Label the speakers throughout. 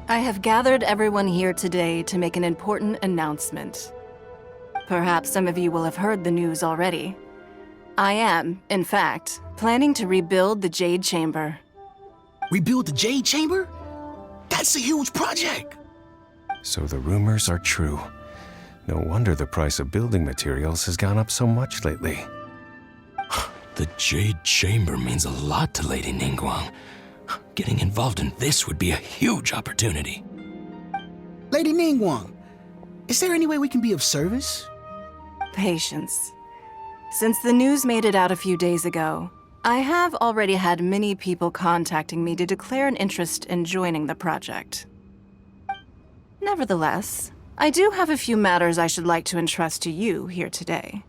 Speaker 1: I have gathered everyone here today to make an important announcement. Perhaps some of you will have heard the news already. I am, in fact, planning to rebuild the Jade Chamber.
Speaker 2: Rebuild the Jade Chamber? That's a huge project!
Speaker 3: So the rumors are true. No wonder the price of building materials has gone up so much lately.
Speaker 2: The Jade Chamber means a lot to Lady Ningguang. Getting involved in this would be a huge opportunity.
Speaker 4: Lady Ningguang, is there any way we can be of service?
Speaker 1: Patience. Since the news made it out a few days ago, I have already had many people contacting me to declare an interest in joining the project. Nevertheless, I do have a few matters I should like to entrust to you here today.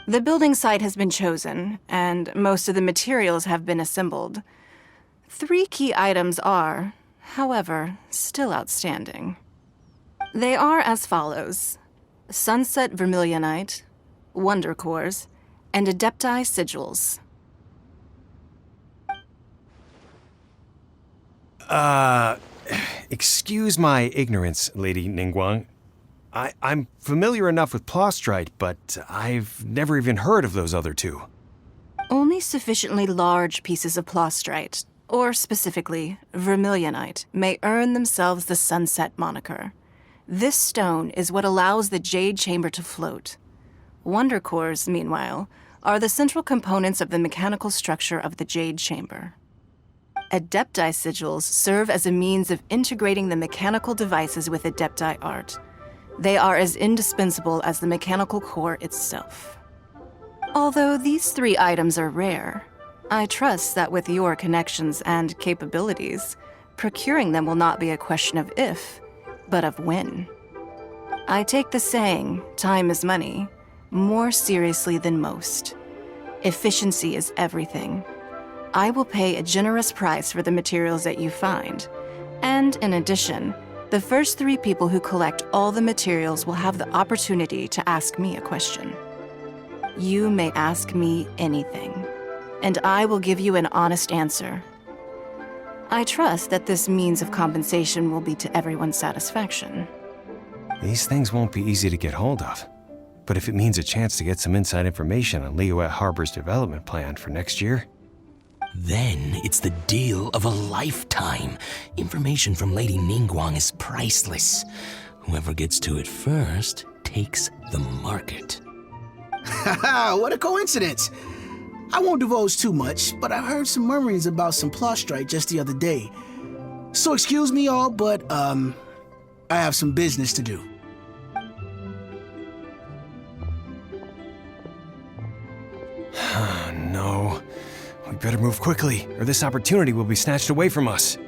Speaker 1: The building site has been chosen, and most of the materials have been assembled. 3 key items are, however, still outstanding. They are as follows: Sunset Vermilionite, Wonder Cores, and Adepti Sigils.
Speaker 3: Excuse my ignorance, Lady Ningguang. I'm familiar enough with Plostrite, but I've never even heard of those other 2.
Speaker 1: Only sufficiently large pieces of Plostrite, or specifically Vermilionite, may earn themselves the Sunset moniker. This stone is what allows the Jade Chamber to float. Wonder Cores, meanwhile, are the central components of the mechanical structure of the Jade Chamber. Adepti Sigils serve as a means of integrating the mechanical devices with Adepti art. They are as indispensable as the mechanical core itself. Although these 3 items are rare, I trust that with your connections and capabilities, procuring them will not be a question of if, but of when. I take the saying, time is money, more seriously than most. Efficiency is everything. I will pay a generous price for the materials that you find, and in addition, the first 3 people who collect all the materials will have the opportunity to ask me a question. You may ask me anything, and I will give you an honest answer. I trust that this means of compensation will be to everyone's satisfaction.
Speaker 3: These things won't be easy to get hold of. But if it means a chance to get some inside information on Liyue Harbor's development plan for next year,
Speaker 2: Then it's the deal of a lifetime. Information from Lady Ningguang is priceless. Whoever gets to it first takes the market.
Speaker 4: Haha, what a coincidence! I won't divulge too much, but I heard some murmurings about some Plostrite just the other day. So excuse me all, but, I have some business to do.
Speaker 3: no. We better move quickly, or this opportunity will be snatched away from us.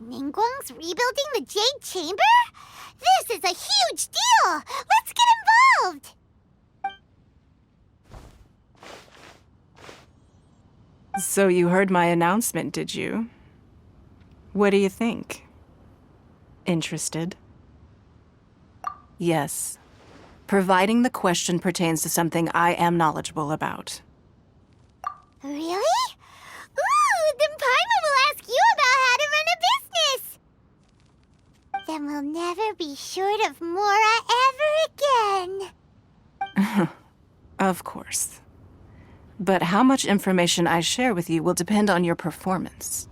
Speaker 5: Ningguang's rebuilding the Jade Chamber? This is a huge deal! Let's get involved!
Speaker 1: So you heard my announcement, did you? What do you think? Interested? Yes. Providing the question pertains to something I am knowledgeable about.
Speaker 5: Really? Ooh, then Paimon will ask you about how Then we'll never be short of Mora ever again.
Speaker 1: Of course. But how much information I share with you will depend on your performance.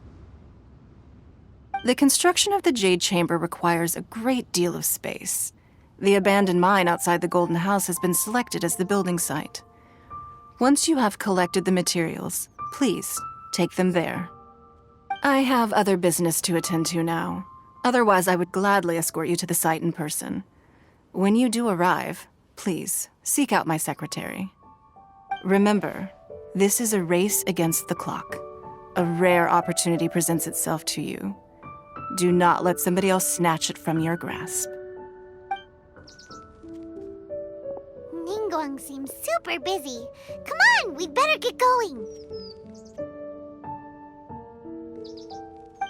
Speaker 1: The construction of the Jade Chamber requires a great deal of space. The abandoned mine outside the Golden House has been selected as the building site. Once you have collected the materials, please take them there. I have other business to attend to now. Otherwise, I would gladly escort you to the site in person. When you do arrive, please seek out my secretary. Remember, this is a race against the clock. A rare opportunity presents itself to you. Do not let somebody else snatch it from your grasp.
Speaker 5: Ningguang seems super busy. Come on, we'd better get going.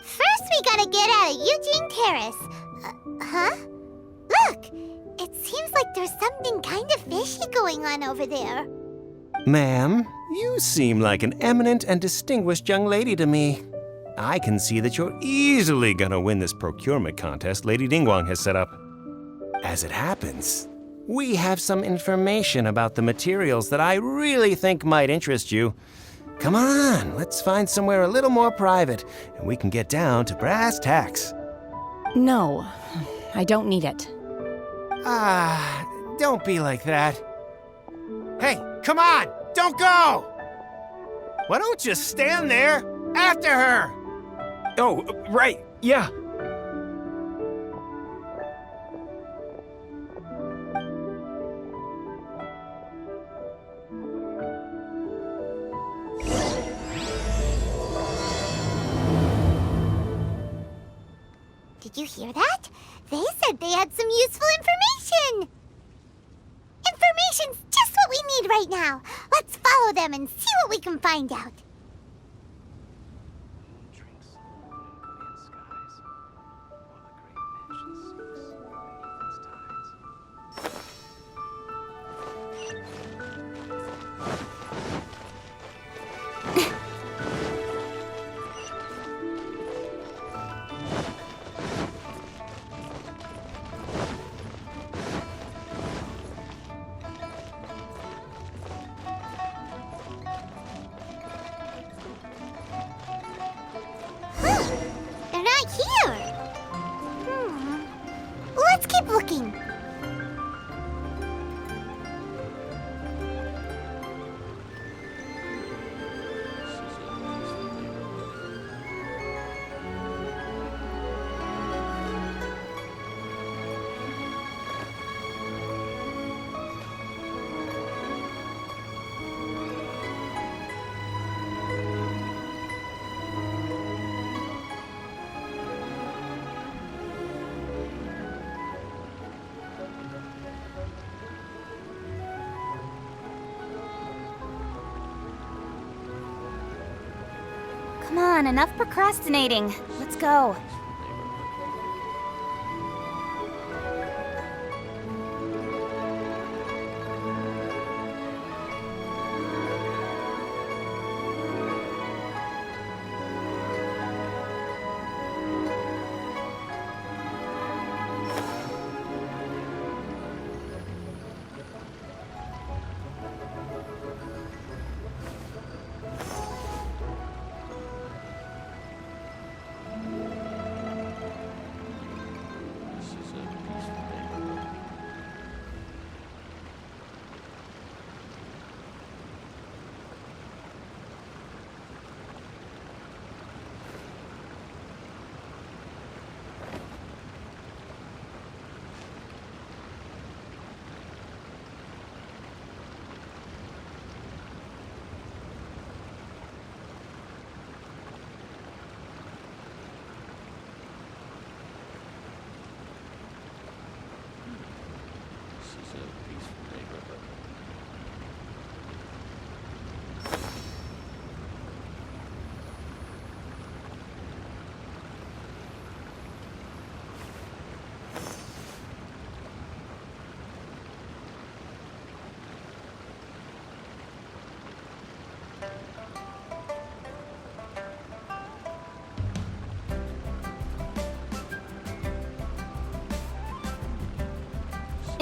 Speaker 5: First, we gotta get out of Eugene Terrace. Huh? Look! It seems like there's something kind of fishy going on over there.
Speaker 3: Ma'am, you seem like an eminent and distinguished young lady to me. I can see that you're easily gonna win this procurement contest Lady Ningguang has set up. As it happens, we have some information about the materials that I really think might interest you. Come on, let's find somewhere a little more private, and we can get down to brass tacks.
Speaker 6: No, I don't need it.
Speaker 3: Don't be like that. Hey, come on, don't go! Why don't you stand there after her? Oh, right, yeah.
Speaker 5: Did you hear that? They said they had some useful information! Information's just what we need right now. Let's follow them and see what we can find out. They're not here. Let's keep looking.
Speaker 6: Come on, enough procrastinating. Let's go.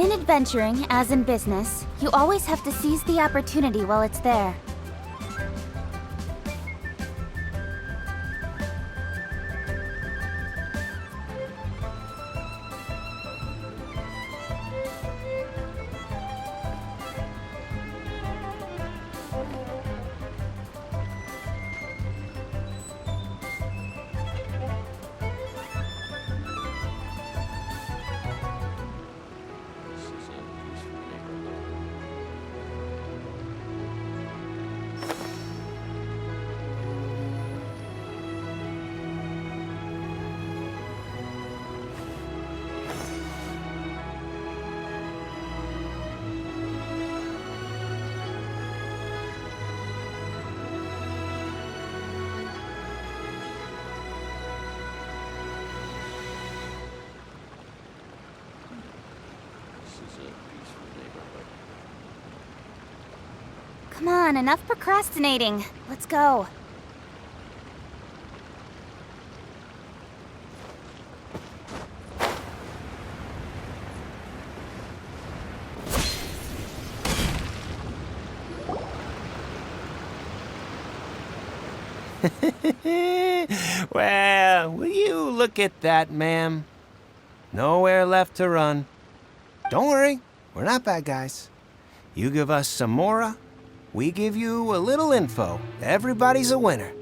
Speaker 6: In adventuring, as in business, you always have to seize the opportunity while it's there. Come on, enough procrastinating. Let's go.
Speaker 3: Well, will you look at that, ma'am? Nowhere left to run. Don't worry, we're not bad guys. You give us some mora, we give you a little info. Everybody's a winner.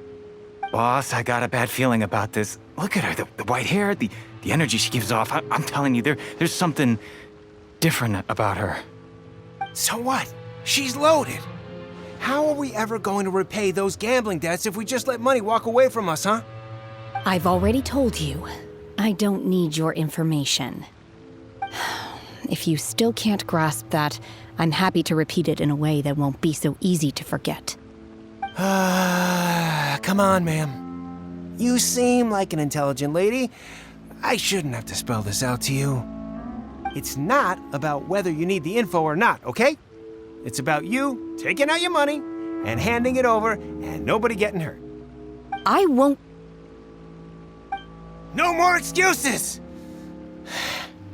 Speaker 7: Boss, I got a bad feeling about this. Look at her, the white hair, the energy she gives off. I'm telling you, there's something different about her.
Speaker 3: So what? She's loaded. How are we ever going to repay those gambling debts if we just let money walk away from us, huh?
Speaker 8: I've already told you, I don't need your information. If you still can't grasp that, I'm happy to repeat it in a way that won't be so easy to forget.
Speaker 3: Come on, ma'am. You seem like an intelligent lady. I shouldn't have to spell this out to you. It's not about whether you need the info or not, okay? It's about you taking out your money and handing it over and nobody getting hurt.
Speaker 8: I won't.
Speaker 3: No more excuses!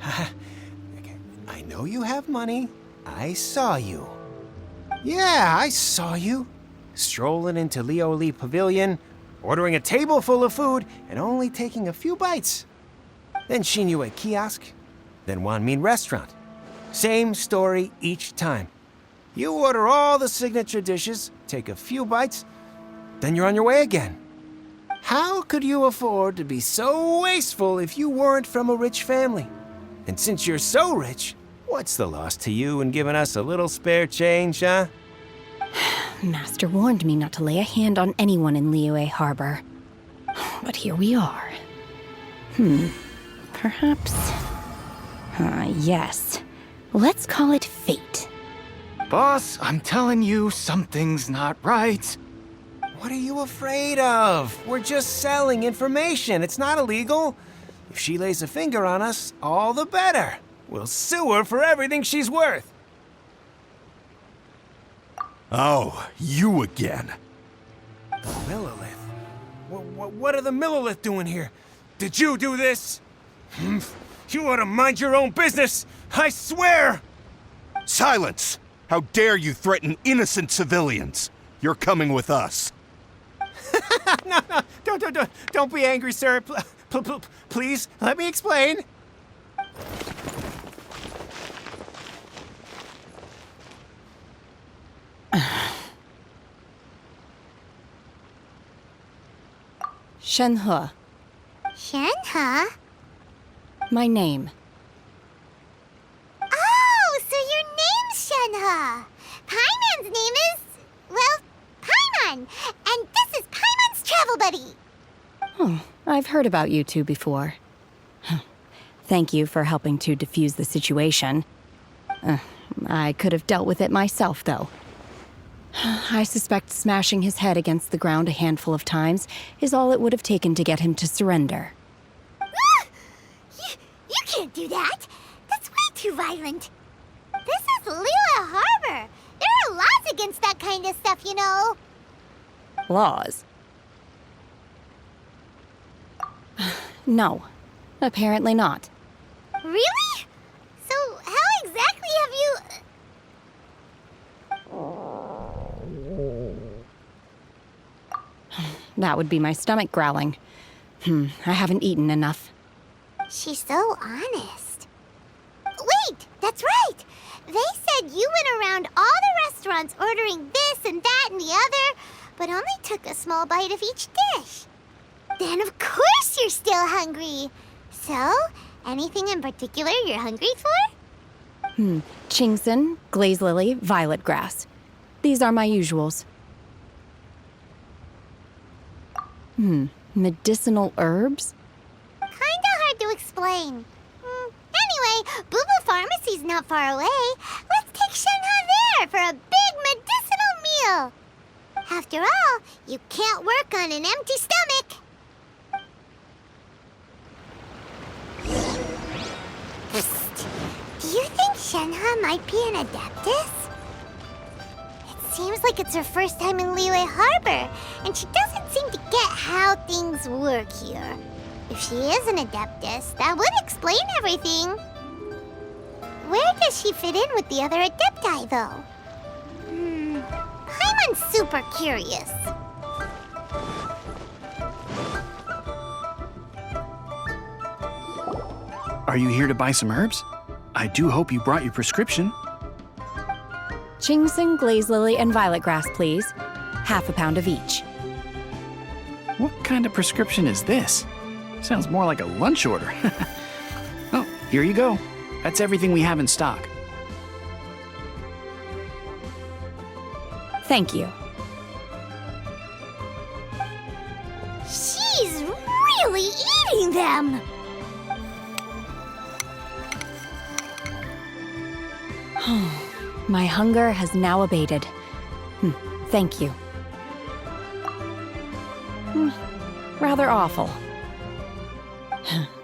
Speaker 3: Okay, I know you have money. I saw you. Yeah, I saw you. Strolling into Leo Lee Pavilion, ordering a table full of food, and only taking a few bites. Then Shinyu at kiosk, then Wanmin restaurant. Same story each time. You order all the signature dishes, take a few bites, then you're on your way again. How could you afford to be so wasteful if you weren't from a rich family? And since you're so rich, what's the loss to you in giving us a little spare change, huh?
Speaker 8: Master warned me not to lay a hand on anyone in Liyue Harbor. But here we are. Perhaps... yes. Let's call it fate.
Speaker 7: Boss, I'm telling you, something's not right.
Speaker 3: What are you afraid of? We're just selling information. It's not illegal. If she lays a finger on us, all the better. We'll sue her for everything she's worth.
Speaker 9: Oh, you again.
Speaker 3: The Millilith? What are the Millilith doing here? Did you do this? You ought to mind your own business, I swear!
Speaker 9: Silence! How dare you threaten innocent civilians? You're coming with us.
Speaker 3: No, don't be angry, sir. Please, let me explain.
Speaker 8: Shenhe,
Speaker 5: Shenhe?
Speaker 8: my name.
Speaker 5: Oh, so your name's Shenhe. Paimon's name is, well, Paimon. And this is Paimon's travel buddy.
Speaker 8: Oh, I've heard about you two before. Thank you for helping to defuse the situation. I could have dealt with it myself, though. I suspect smashing his head against the ground a handful of times is all it would have taken to get him to surrender.
Speaker 5: You can't do that. That's way too violent. This is Liyue Harbor. There are laws against that kind of stuff, you know.
Speaker 8: Laws? No, apparently not.
Speaker 5: Really? So how
Speaker 8: That would be my stomach growling. I haven't eaten enough.
Speaker 5: She's so honest. Wait, that's right! They said you went around all the restaurants ordering this and that and the other, but only took a small bite of each dish. Then of course you're still hungry. So, anything in particular you're hungry for?
Speaker 8: Chingson, glaze lily, violet grass. These are my usuals. Medicinal herbs?
Speaker 5: Kinda hard to explain. Anyway, Booba Pharmacy's not far away. Let's take Shenhe there for a big medicinal meal. After all, you can't work on an empty stomach. Psst. Do you think Shenhe might be an Adeptus? It seems like it's her first time in Liyue Harbor, and she doesn't seem to get how things work here. If she is an Adeptus, that would explain everything. Where does she fit in with the other Adepti, though? Paimon's super curious.
Speaker 10: Are you here to buy some herbs? I do hope you brought your prescription.
Speaker 8: Chingson, glaze lily, and violet grass, please. Half a pound of each.
Speaker 10: What kind of prescription is this? Sounds more like a lunch order. Oh, here you go. That's everything we have in stock.
Speaker 8: Thank you.
Speaker 5: She's really eating them!
Speaker 8: My hunger has now abated. Thank you. Rather awful.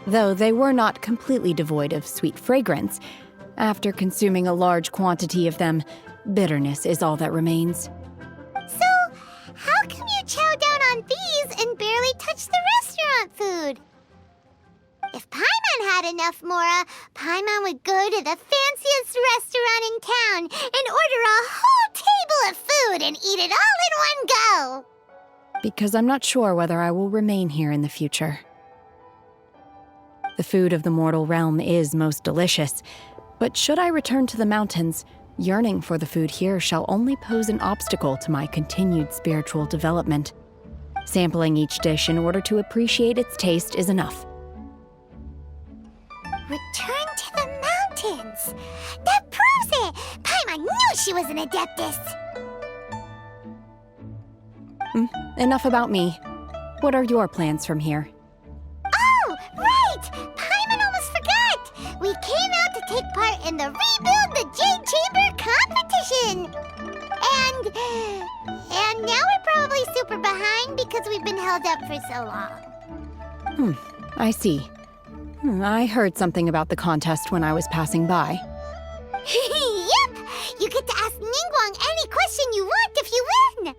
Speaker 8: Though they were not completely devoid of sweet fragrance, after consuming a large quantity of them, bitterness is all that remains.
Speaker 5: So, how come you chow down on these and barely touch the restaurant food? If Paimon had enough Mora, Paimon would go to the fanciest restaurant in town and order a whole table of food and eat it all in one go.
Speaker 8: Because I'm not sure whether I will remain here in the future. The food of the mortal realm is most delicious, but should I return to the mountains, yearning for the food here shall only pose an obstacle to my continued spiritual development. Sampling each dish in order to appreciate its taste is enough.
Speaker 5: Return to the mountains! That proves it! Paimon knew she was an Adeptus!
Speaker 8: Enough about me. What are your plans from here?
Speaker 5: Oh, right! Paimon almost forgot! We came out to take part in the Rebuild the Jade Chamber competition! And now we're probably super behind because we've been held up for so long.
Speaker 8: I see. I heard something about the contest when I was passing by.
Speaker 5: Yep! You get to ask Ningguang any question you want if you win!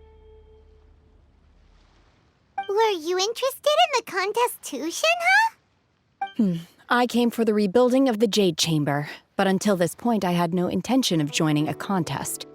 Speaker 5: Were you interested in the contest too, Shenhe?
Speaker 8: I came for the rebuilding of the Jade Chamber, but until this point I had no intention of joining a contest.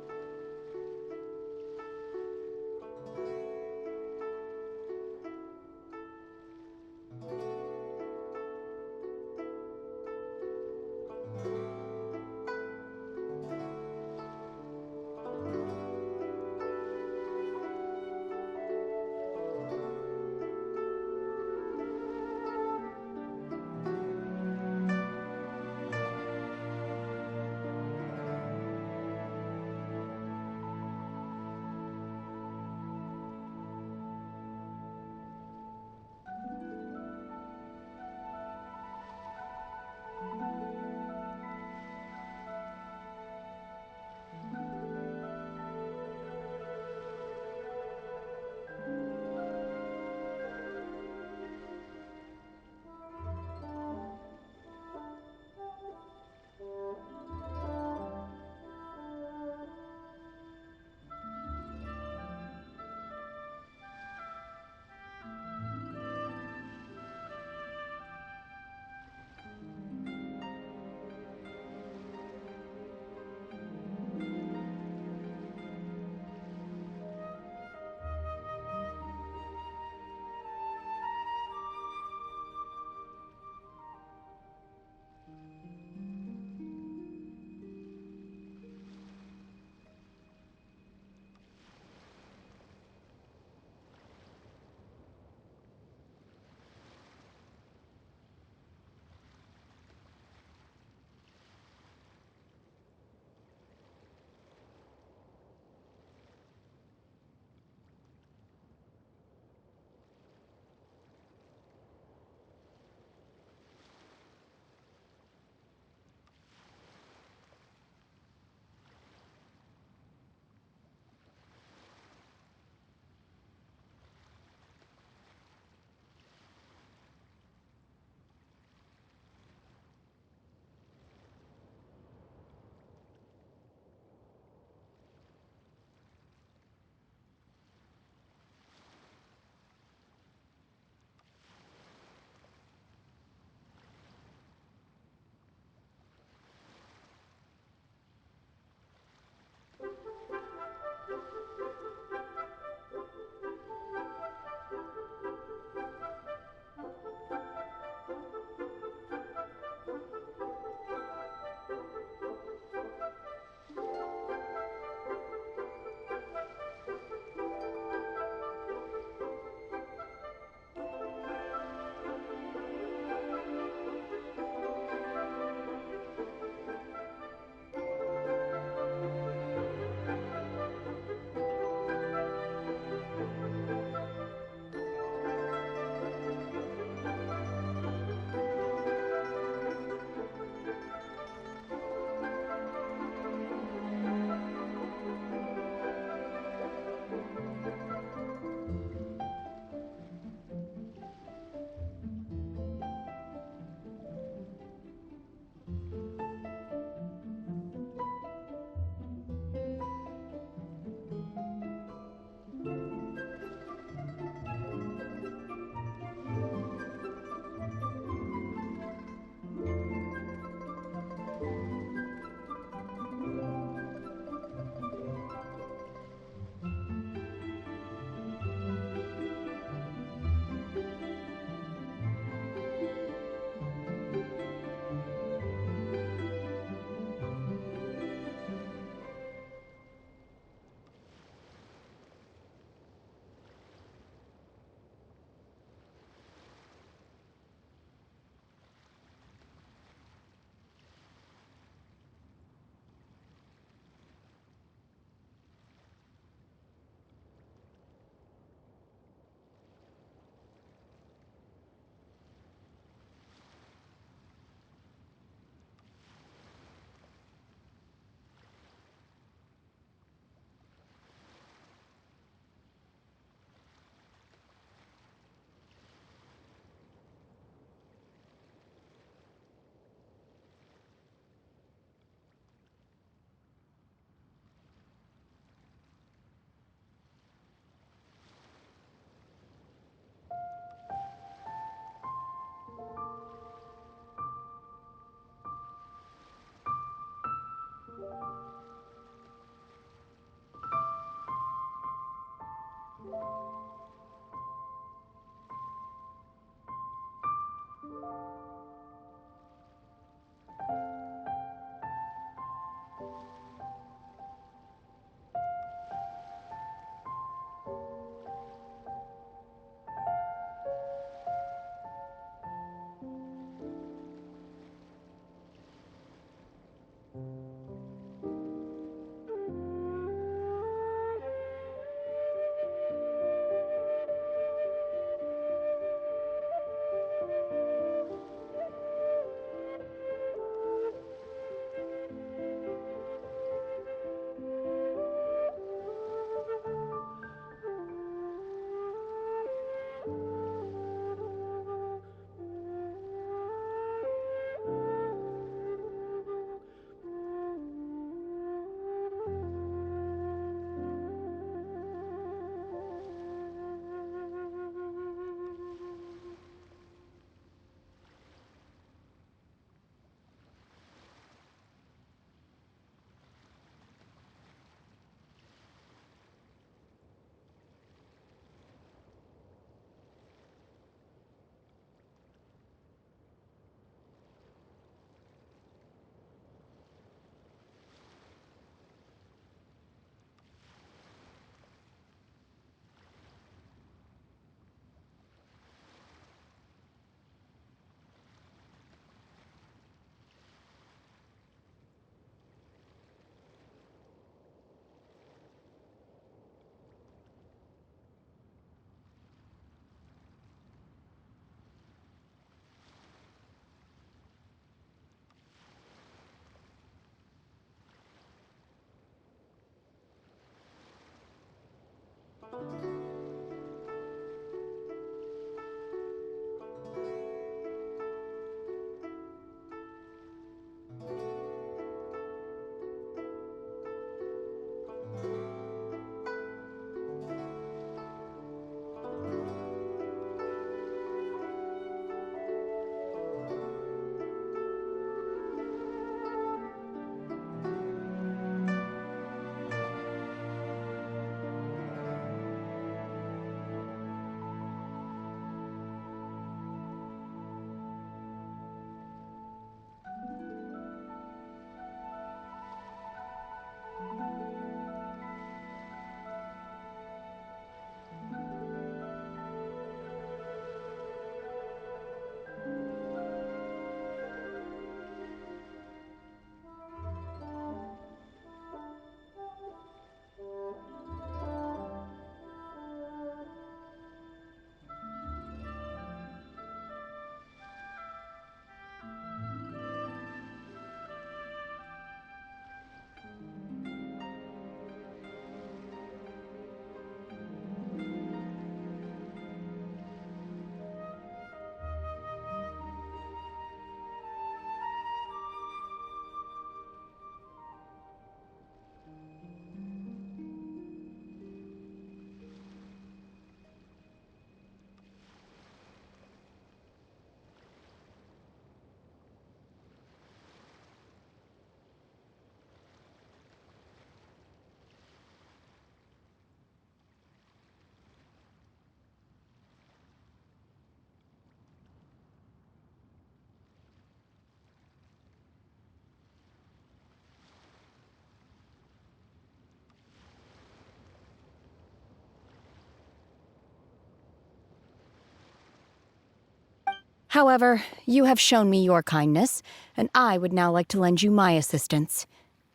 Speaker 8: However, you have shown me your kindness, and I would now like to lend you my assistance.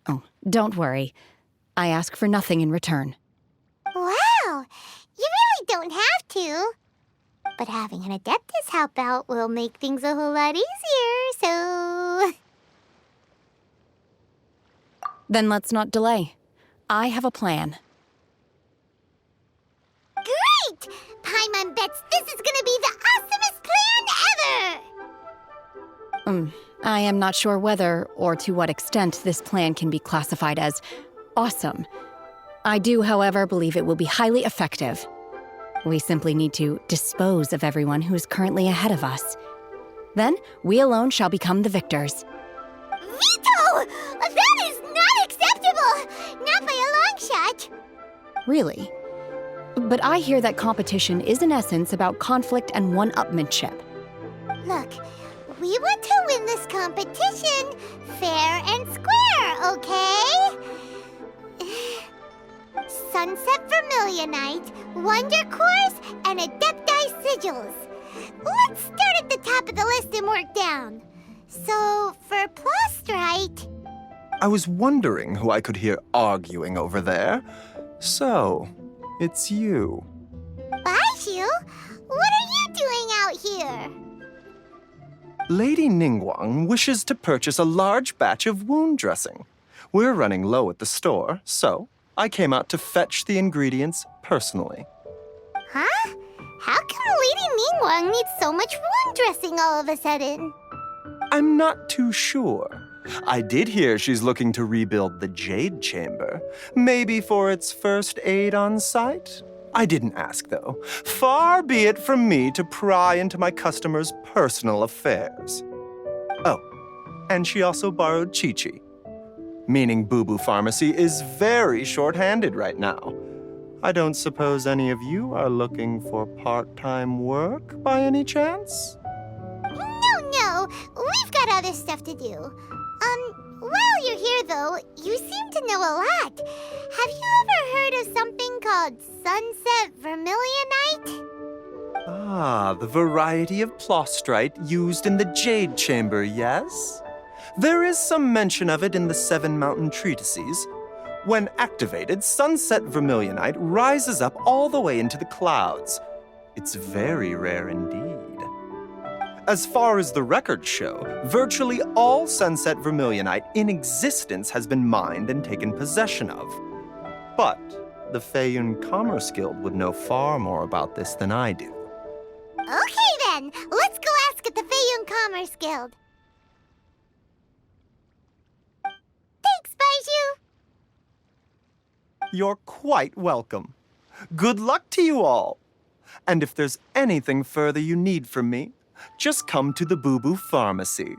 Speaker 8: Oh, don't worry. I ask for nothing in return.
Speaker 5: Wow! You really don't have to. But having an Adeptus help out will make things a whole lot easier, so...
Speaker 8: Then let's not delay. I have a plan.
Speaker 5: Great! Paimon bets this is gonna be the awesomest plan ever!
Speaker 8: I am not sure whether or to what extent this plan can be classified as awesome. I do, however, believe it will be highly effective. We simply need to dispose of everyone who is currently ahead of us. Then, we alone shall become the victors.
Speaker 5: Veto! That is not acceptable! Not by a long shot!
Speaker 8: Really? But I hear that competition is in essence about conflict and one-upmanship.
Speaker 5: Look, we want to win this competition fair and square, okay? Sunset Vermilionite, Wonder Cores, and Adepti Sigils. Let's start at the top of the list and work down. So, for Plostrite...
Speaker 11: I was wondering who I could hear arguing over there. So, it's you.
Speaker 5: Baishu, what are you doing out here?
Speaker 11: Lady Ningguang wishes to purchase a large batch of wound dressing. We're running low at the store, so I came out to fetch the ingredients personally.
Speaker 5: Huh? How come Lady Ningguang needs so much wound dressing all of a sudden?
Speaker 11: I'm not too sure. I did hear she's looking to rebuild the Jade Chamber. Maybe for its first aid on site? I didn't ask, though. Far be it from me to pry into my customers' personal affairs. Oh, and she also borrowed Chi-Chi. Meaning Boo Boo Pharmacy is very short-handed right now. I don't suppose any of you are looking for part-time work by any chance?
Speaker 5: No, we've got other stuff to do. While you're here, though, you seem to know a lot. Have you ever heard of something called Sunset Vermilionite?
Speaker 11: Ah, the variety of Plostrite used in the Jade Chamber, yes? There is some mention of it in the Seven Mountain Treatises. When activated, Sunset Vermilionite rises up all the way into the clouds. It's very rare indeed. As far as the records show, virtually all Sunset Vermilionite in existence has been mined and taken possession of. But the Feiyun Commerce Guild would know far more about this than I do.
Speaker 5: Okay then, let's go ask at the Feiyun Commerce Guild. Thanks, Baishu.
Speaker 11: You're quite welcome. Good luck to you all. And if there's anything further you need from me, just come to the Boo Boo Pharmacy.